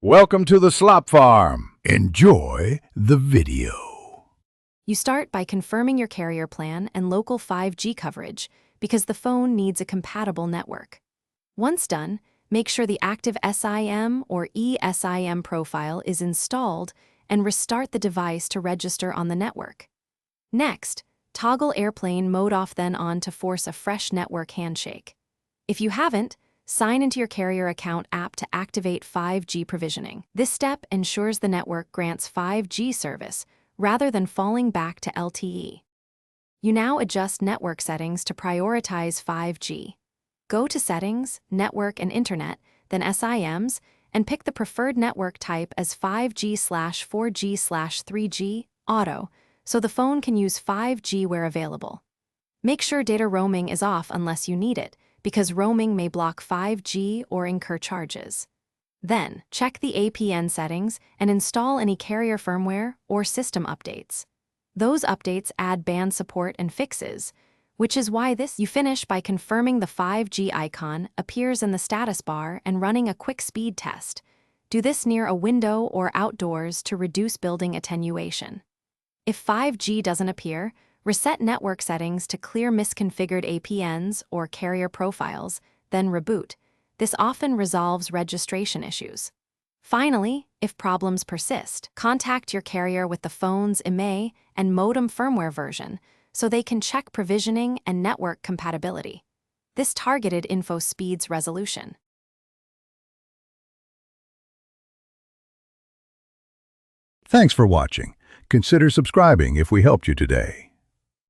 Welcome to the Slop Farm. Enjoy the video. You start by confirming your carrier plan and local 5G coverage because the phone needs a compatible network. Once done, make sure the active SIM or eSIM profile is installed and restart the device to register on the network. Next, toggle airplane mode off then on to force a fresh network handshake. If you haven't, sign into your carrier account app to activate 5G provisioning. This step ensures the network grants 5G service rather than falling back to LTE. You now adjust network settings to prioritize 5G. Go to Settings, Network and Internet, then SIMs, and pick the preferred network type as 5G/4G/3G Auto, so the phone can use 5G where available. Make sure data roaming is off unless you need it, because roaming may block 5G or incur charges. Then, check the APN settings and install any carrier firmware or system updates. Those updates add band support and fixes, which is why you finish by confirming the 5G icon appears in the status bar and running a quick speed test. Do this near a window or outdoors to reduce building attenuation. If 5G doesn't appear, reset network settings to clear misconfigured APNs or carrier profiles, then reboot. This often resolves registration issues. Finally, if problems persist, contact your carrier with the phone's IMEI and modem firmware version so they can check provisioning and network compatibility. This targeted info speeds resolution. Thanks for watching. Consider subscribing if we helped you today.